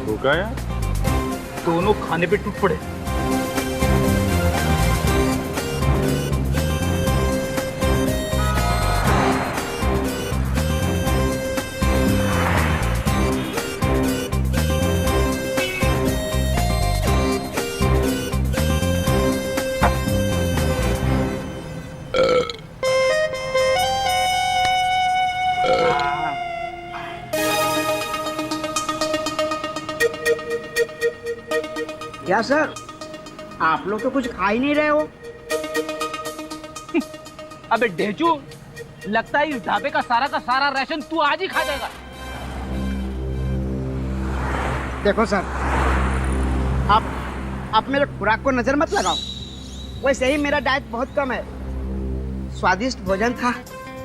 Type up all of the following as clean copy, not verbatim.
भूखा यार, दोनों खाने पे टूट पड़े। क्या सर, आप लोग तो कुछ खा ही नहीं रहे हो। अबे ढेचू, लगता है इस ढाबे का सारा राशन तू आज ही खा जाएगा। देखो सर, आप मेरे खुराक को नजर मत लगाओ। वैसे ही मेरा डाइट बहुत कम है। स्वादिष्ट भोजन था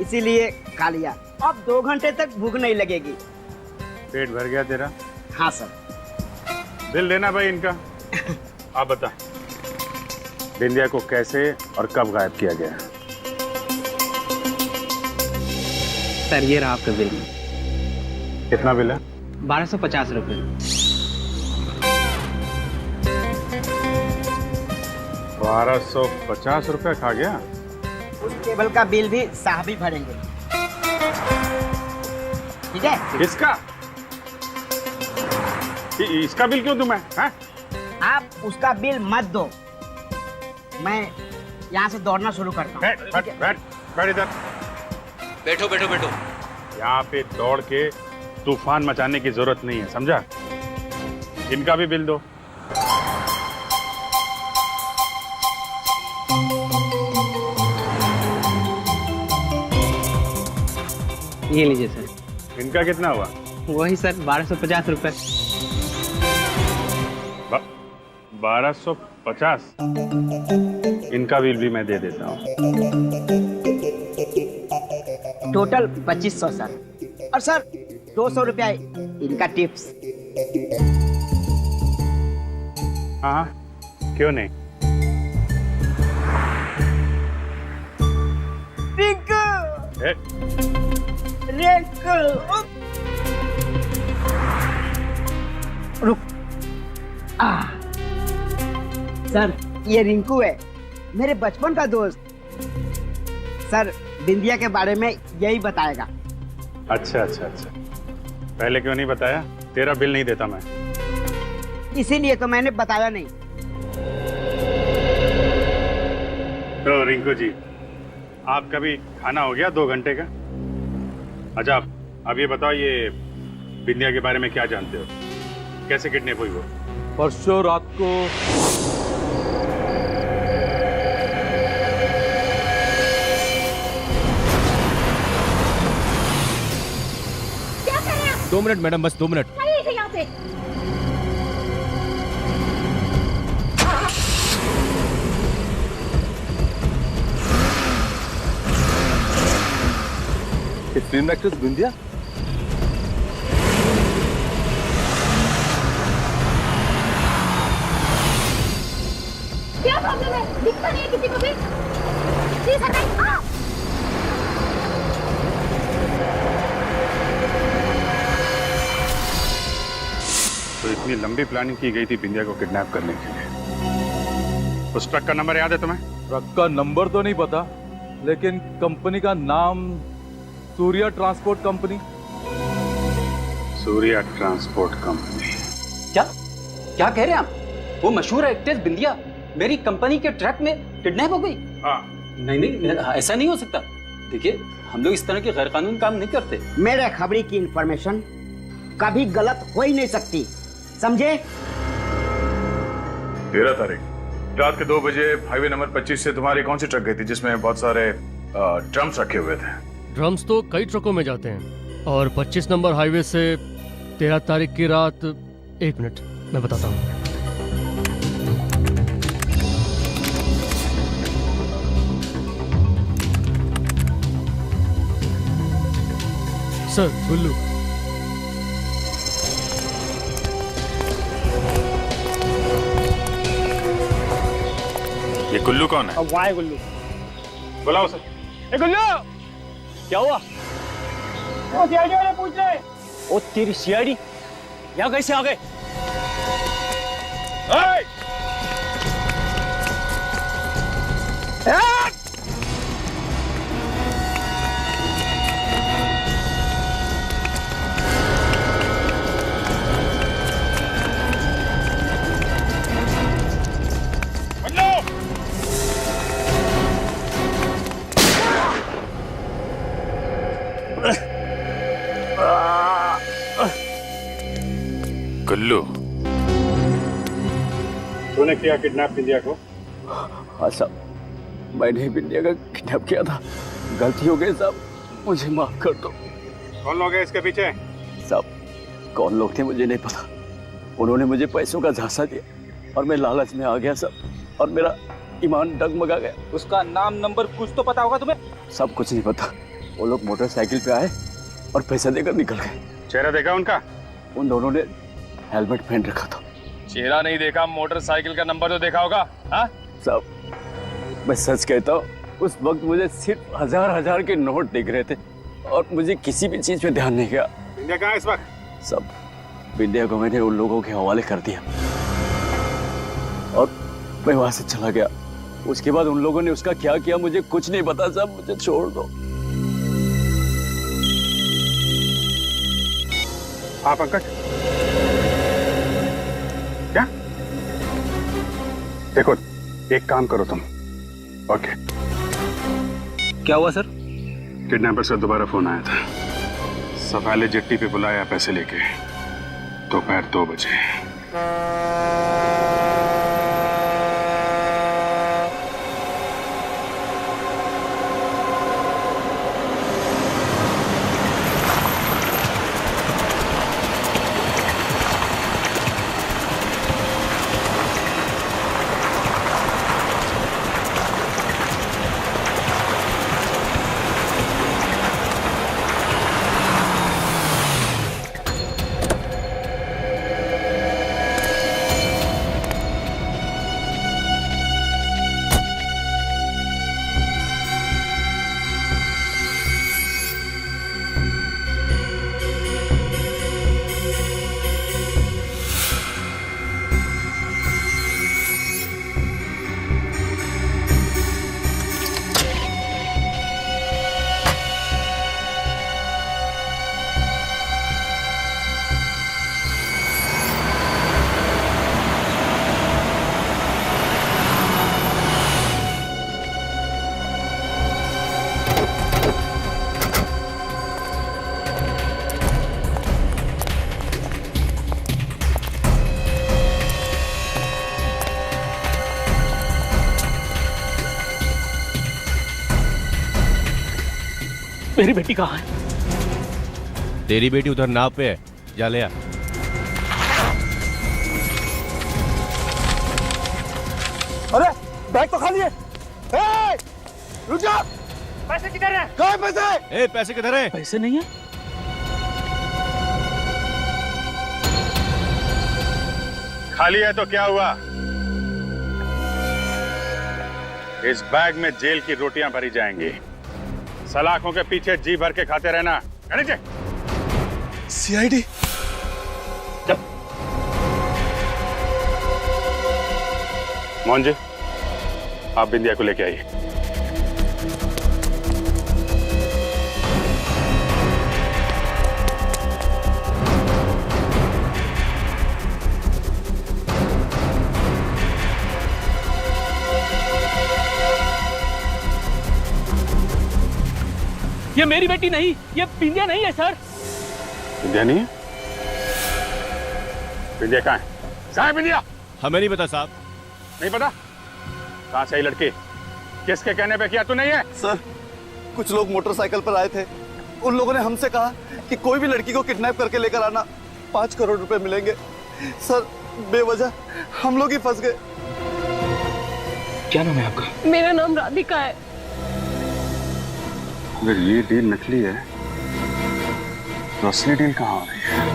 इसीलिए खा लिया। अब 2 घंटे तक भूख नहीं लगेगी। पेट भर गया तेरा? हाँ सर। बिल देना भाई इनका। आप बता, बिंदिया को कैसे और कब गायब किया गया? सर ये रहा आपका बिल। कितना बिल है? 1250 रुपये। 1250 रुपये खा गया? उस टेबल का बिल भी साहब ही भरेंगे, ठीक है? किसका? इसका बिल क्यों दूं मैं? हाँ? आप उसका बिल मत दो। मैं यहाँ से दौड़ना शुरू करता हूँ। बैठ इधर। बैठो बैठो बैठो। यहाँ पे दौड़ के तूफान मचाने की जरूरत नहीं है, समझा? इनका भी बिल दो। ये लीजिए सर। इनका कितना हुआ? वही सर 1250 रुपये। 1250? इनका बिल भी मैं दे देता हूँ। Total 2500 sir. और सर 200 रुपया इनका टिप्स। हाँ, क्यों नहीं? रिंकू, ए? रिंकू, रुक। सर ये रिंकू है, मेरे बचपन का दोस्त। सर बिंदिया के बारे में यही बताएगा। अच्छा। पहले क्यों नहीं बताया? तेरा बिल नहीं देता मैं। इसीलिए तो मैंने बताया नहीं। तो रिंकू जी, आपका भी खाना हो गया 2 घंटे का? अच्छा, अब ये बताओ, ये बिंदिया के बारे में क्या जानते हो? कैसे किडनैप हुई वो? परसों रात को क्या कर रहे हैं आप? 2 मिनट मैडम, बस 2 मिनट। आइए इसे यहाँ से। फिल्म एक्ट्रेस बिंदिया? क्या प्रॉब्लम है? दिखता नहीं है किसी को भी? प्लीज हटाइए। तो इतनी लंबी प्लानिंग की गई थी बिंदिया को किडनैप करने के लिए। उस ट्रक का नंबर याद है तुम्हें? ट्रक का नंबर तो नहीं पता, लेकिन कंपनी का नाम Surya transport company. Surya transport company? क्या कह रहे हैं आप? वो मशहूर एक्ट्रेस बिंदिया मेरी कंपनी के ट्रक में किडनैप हो गई? हाँ। नहीं, ऐसा नहीं हो सकता। देखिए, हम लोग इस तरह के गैर कानूनी काम नहीं करते। मेरे खबरी की इंफॉर्मेशन कभी गलत हो ही नहीं सकती, समझे? 13 तारीख रात के 2 बजे हाईवे नंबर 25 से तुम्हारी कौन सी ट्रक गई थी जिसमें बहुत सारे ड्रम्स रखे हुए थे? ड्रम्स तो कई ट्रकों में जाते हैं, और 25 नंबर हाईवे से 13 तारीख की रात। 1 मिनट, मैं बताता हूँ। सर, गुल्लू। ये गुल्लू कौन है? वाह गुल्लू। बुलाओ सर। ए गुल्लू, क्या हुआ? वो सीआईडी वाले पूछ रहे। ओ तेरी सीआईडी, यहाँ कैसे आ गए? गुल्लू, तूने किया किडनैप बिंदिया को? हाँ साहब, मैंने ही बिंदिया का किडनैप किया था। गलती हो गई साहब, मुझे माफ कर दो। कौन लोग हैं इसके पीछे? साहब, कौन लोग थे मुझे नहीं पता। उन्होंने मुझे पैसों का झांसा दिया और मैं लालच में आ गया साहब, और मेरा ईमान डगमगा गया। उसका नाम नंबर कुछ तो पता होगा तुम्हें? सब कुछ नहीं पता। वो लोग मोटरसाइकिल पे आए और पैसा देकर निकल गए। चेहरा देखा उनका? उन दोनों ने हेलमेट पहन रखा था। चेहरा नहीं देखा, मोटरसाइकिल का नंबर तो देखा होगा। हाँ साहब, मैं सच कहता हूँ, उस वक्त मुझे सिर्फ हजार के नोट दिख रहे थे और मुझे किसी भी चीज पे ध्यान नहीं गया। बिंदिया कहाँ है इस वक्त? सब बिंदिया को मैंने उन लोगों के हवाले कर दिया और मैं वहां से चला गया। उसके बाद उन लोगों ने उसका क्या किया मुझे कुछ नहीं पता। साहब, मुझे छोड़ दो। आप अंकल क्या? देखो, एक काम करो तुम। ओके। क्या हुआ सर? किडनैपर से दोबारा फोन आया था। सफाले जेट्टी पे बुलाया पैसे लेके, दोपहर 2 बजे। मेरी बेटी कहाँ है? तेरी बेटी उधर नाव पे है, जा ले आ। अरे बैग तो खाली है। रुक जा। पैसे किधर है? कहाँ है पैसे? ए, पैसे किधर है? पैसे नहीं है। खाली है तो क्या हुआ? इस बैग में जेल की रोटियां भरी जाएंगी। सलाखों के पीछे जी भर के खाते रहना। सीआईडी। मोहन जी, आप बिंदिया को लेके आइए। ये मेरी बेटी नहीं, ये बिंदिया नहीं है सर। बिंदिया नहीं है? बिंदिया कहाँ है? कहाँ है बिंदिया? हमें नहीं पता साहब। नहीं पता? कहाँ से आई लड़की? किसके कहने पे किया? तू नहीं है? सर, कुछ लोग मोटरसाइकिल पर आए थे। उन लोगों ने हमसे कहा कि कोई भी लड़की को किडनैप करके लेकर आना, 5 करोड़ रुपए मिलेंगे। सर, बेवजह हम लोग ही फंस गए। क्या नाम है आपका? मेरा नाम राधिका है। अगर ये डील नकली है तो असली डील कहाँ हो रही है?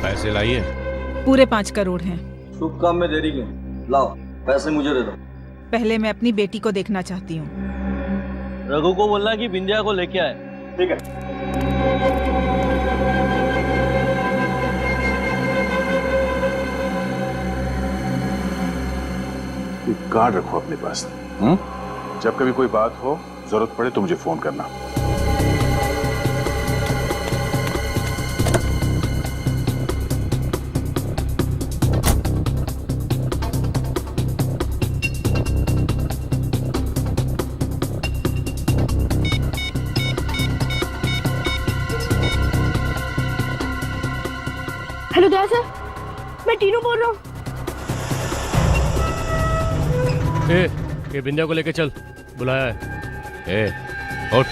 पैसे लाइए। पूरे 5 करोड़ हैं। शुभ काम में देरी क्यों? लाओ पैसे मुझे दे दो। पहले मैं अपनी बेटी को देखना चाहती हूँ। रघु को बोलना कि बिंदिया को लेके आए। ठीक है। कार्ड रखो अपने पास। जब कभी कोई बात हो, जरूरत पड़े तो मुझे फोन करना। हेलो दया सर, मैं टीनू बोल रहा हूँ। ये बिंदिया को लेके चल, बुलाया है। उठ।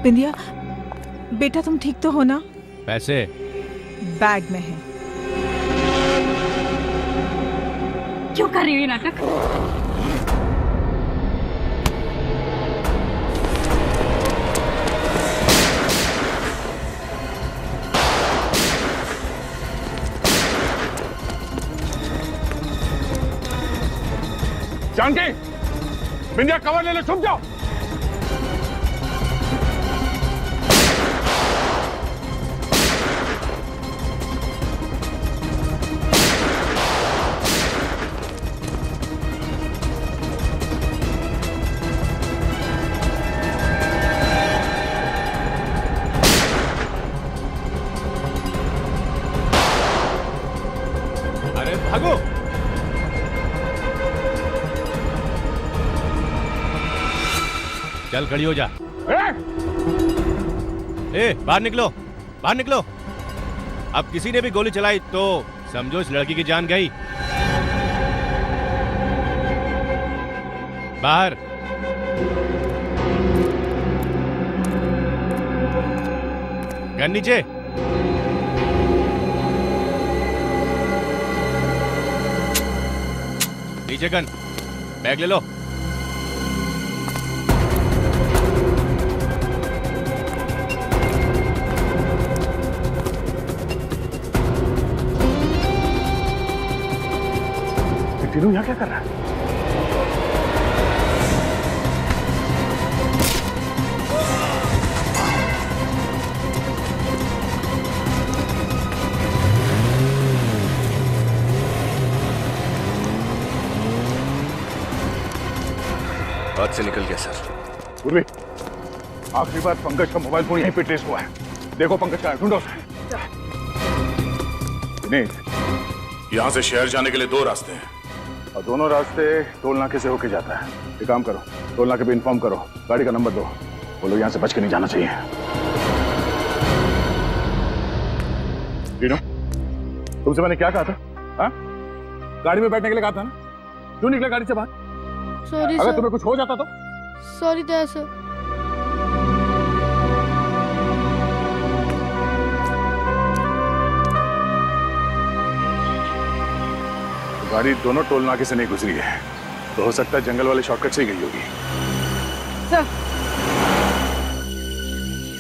बिंदिया, बेटा तुम ठीक तो हो ना? पैसे बैग में है। क्यों कर रही हो ये नाटक? जानकी, बिंदिया कवर ले लो, छुप जाओ। अरे भागो। चल खड़ी हो जा। बाहर निकलो, बाहर निकलो। अब किसी ने भी गोली चलाई तो समझो इस लड़की की जान गई। बाहर। गन नीचे। नीचे गन। बैग ले लो। तीनों यहाँ क्या कर रहा है? हाथ से निकल गया सर। पूर्वी, आखिरी बार पंकज का मोबाइल फोन यहीं पे ट्रेस हुआ है। देखो पंकज का है, ढूंढो उसे। यहाँ से शहर जाने के लिए 2 रास्ते हैं और दोनों रास्ते टोल नाके से होके जाता है। एक काम करो, टोल नाके पे इन्फॉर्म करो, गाड़ी का नंबर दो, बोलो यहाँ से बच के नहीं जाना चाहिए। तीनों, तुमसे मैंने क्या कहा था? हा? गाड़ी में बैठने के लिए कहा था ना? क्यों निकले गाड़ी से बाहर? सॉरी अगर तुम्हें कुछ हो जाता तो? सॉरी दया सर। गाड़ी दोनों टोल नाके से नहीं गुजरी है, तो हो सकता है जंगल वाले शॉर्टकट से ही गई होगी। सर,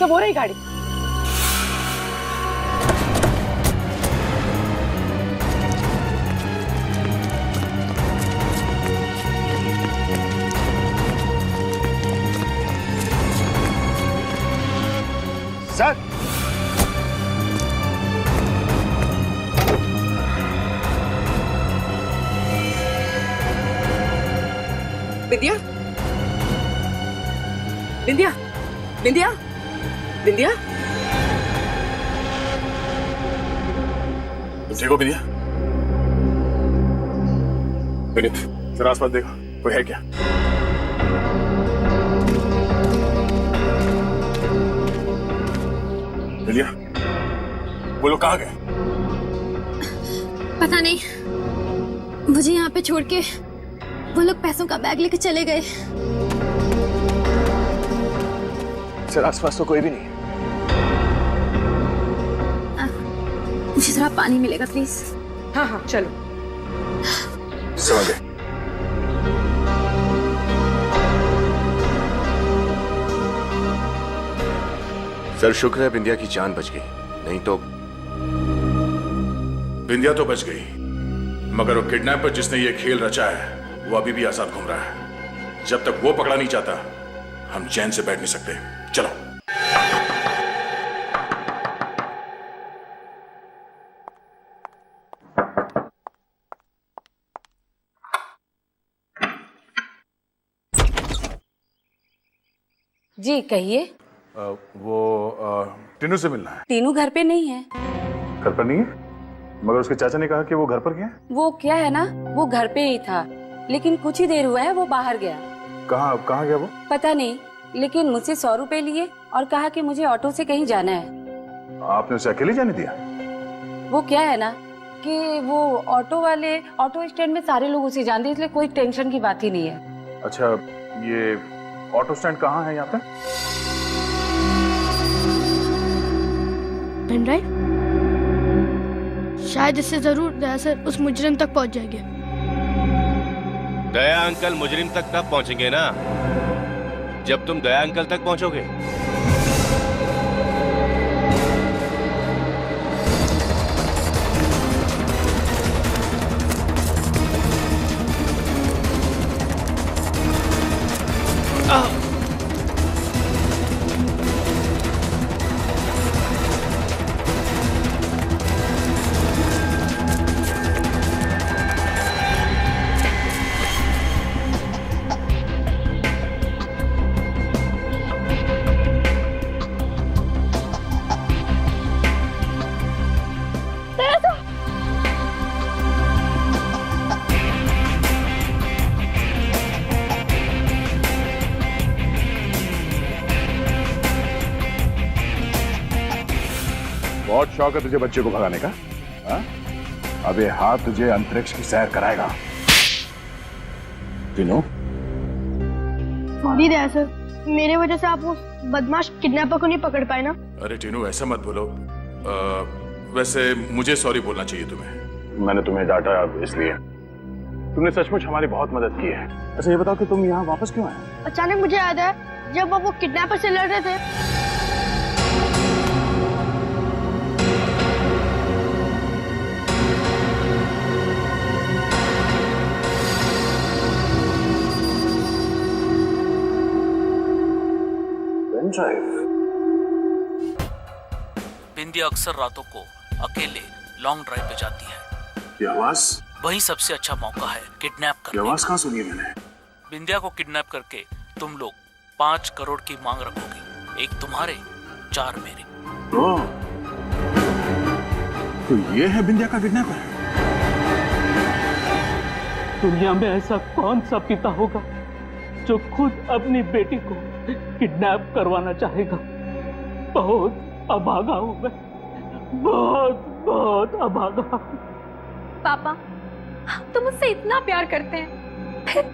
वो रही गाड़ी। सर, बिंदिया, बिंदिया, बिंदिया, बिंदिया। ठीक हो बिंदिया? विनीत, जरा आसपास देखो, कोई है क्या? वो लोग कहाँ गए? पता नहीं, मुझे यहाँ पे छोड़ के वो लोग पैसों का बैग लेके चले गए। सर आसपास तो कोई भी नहीं है। मुझे थोड़ा पानी मिलेगा प्लीज? हाँ हाँ चलो। समझ गए। सर शुक्र है बिंदिया की जान बच गई, नहीं तो। बिंदिया तो बच गई, मगर वो किडनैपर जिसने ये खेल रचा है वो अभी भी आजाद घूम रहा है। जब तक वो पकड़ा नहीं जाता हम चैन से बैठ नहीं सकते। चलो। जी कहिए। वो टीनू से मिलना है। तीनू घर पे नहीं है। घर पर नहीं है? मगर उसके चाचा ने कहा कि वो घर पर गया। वो क्या है ना, वो घर पे ही था, लेकिन कुछ ही देर हुआ है वो बाहर गया। कहाँ गया वो? पता नहीं, लेकिन मुझसे 100 रुपए लिए और कहा कि मुझे ऑटो से कहीं जाना है। आपने उसे अकेले जाने दिया? वो क्या है ना कि वो ऑटो वाले ऑटो स्टैंड में सारे लोग उसे जानते, इसलिए कोई टेंशन की बात ही नहीं है। अच्छा, ये ऑटो स्टैंड कहाँ है यहाँ पे? Pen drive? शायद इससे जरूर दया सर उस मुजरिम तक पहुंच जाएंगे। दया अंकल मुजरिम तक तब पहुंचेंगे ना जब तुम दया अंकल तक पहुंचोगे। बहुत शौक है तुझे बच्चे को भगाने का? हा? अब ये हाथ तुझे अंतरिक्ष की सैर कराएगा। तीनों? सॉरी दया सर, मेरे वजह से आप उस बदमाश किडनैपर को नहीं पकड़ पाए ना। अरे टीनू ऐसा मत बोलो। वैसे मुझे सॉरी बोलना चाहिए तुम्हें। मैंने तुम्हें डांटा इसलिए। तुमने सचमुच हमारी बहुत मदद की है। अच्छा ये बताओ कि तुम यहाँ वापस क्यों आए? अचानक मुझे याद आया जब वो किडनैपर से लड़ रहे थे। बिंदिया अक्सर रातों को अकेले लॉन्ग ड्राइव पे जाती है। ये आवाज? वही सबसे अच्छा मौका है किडनैप करने की। आवाज कहाँ सुनी है मैंने? बिंदिया को किडनैप करके तुम लोग 5 करोड़ की मांग रखोगे, एक तुम्हारे 4 मेरे। तो ये है बिंदिया का किडनैपर? दुनिया में ऐसा कौन सा पिता होगा जो खुद अपनी बेटी को किडनैप करवाना चाहेगा? बहुत अभागा हूं मैं, बहुत अभागा। पापा, तुम मुझसे इतना प्यार करते हैं, फिर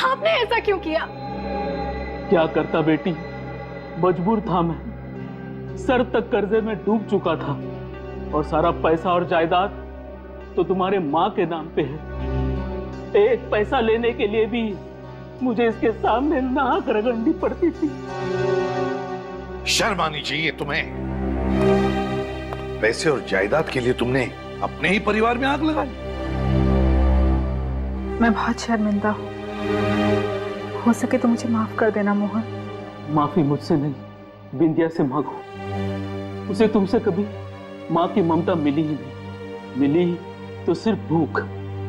आपने ऐसा क्यों किया? क्या करता बेटी, मजबूर था मैं। सर तक कर्जे में डूब चुका था और सारा पैसा और जायदाद तो तुम्हारे माँ के नाम पे है। एक पैसा लेने के लिए भी मुझे इसके सामने नाक रगड़नी पड़ती थी। शर्म आनी चाहिए तुम्हें। पैसे और जायदाद के लिए तुमने अपने ही परिवार में आग लगाई। मैं बहुत शर्मिंदा हूँ, हो सके तो मुझे माफ कर देना मोहन। माफी मुझसे नहीं, बिंदिया से मांगो। उसे तुमसे कभी माँ की ममता मिली ही नहीं। मिली तो सिर्फ भूख,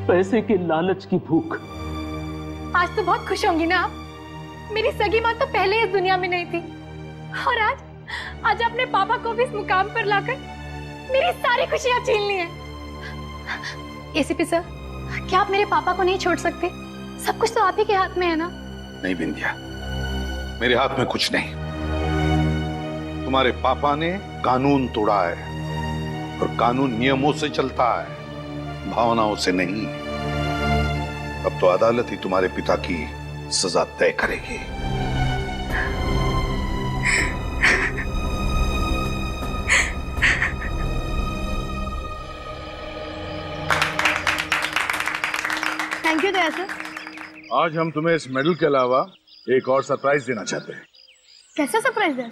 पैसे के लालच की भूख। आज तो बहुत खुश होंगी ना आप? मेरी सगी माँ तो पहले इस दुनिया में नहीं थी, और आज अपने पापा को भी इस मुकाम पर लाकर मेरी सारी खुशियां छीन ली हैं। एसीपी सर, क्या आप मेरे पापा को नहीं छोड़ सकते? सब कुछ तो आप ही के हाथ में है ना? नहीं बिंदिया, मेरे हाथ में कुछ नहीं। तुम्हारे पापा ने कानून तोड़ा है, और कानून नियमों से चलता है, भावनाओं से नहीं। अब तो अदालत ही तुम्हारे पिता की सजा तय करेगी। Thank you Daya sir. आज हम तुम्हें इस मेडल के अलावा एक और सरप्राइज देना चाहते हैं। कैसा सरप्राइज है?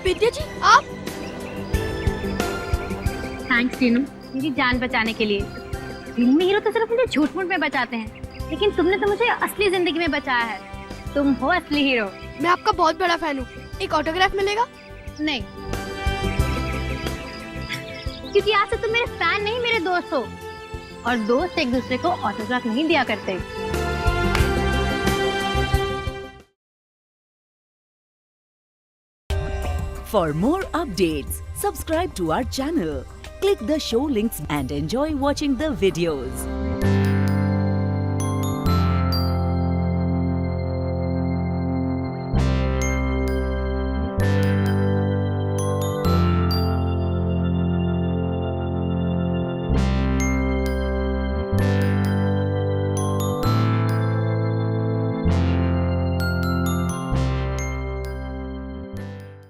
विद्या जी आप? थैंक्स टीनू, मेरी जान बचाने के लिए। फिल्मी हीरो तो सिर्फ मुझे झूठ मूठ में बचाते हैं, लेकिन तुमने तो मुझे असली जिंदगी में बचाया है। तुम हो असली हीरो। मैं आपका बहुत बड़ा फैन हूँ। एक ऑटोग्राफ मिलेगा? नहीं, क्योंकि आज से तुम मेरे फैन नहीं, मेरे दोस्त हो, और दोस्त एक दूसरे को ऑटोग्राफ नहीं दिया करते। For more updates, subscribe to our channel, click the show links and enjoy watching the videos.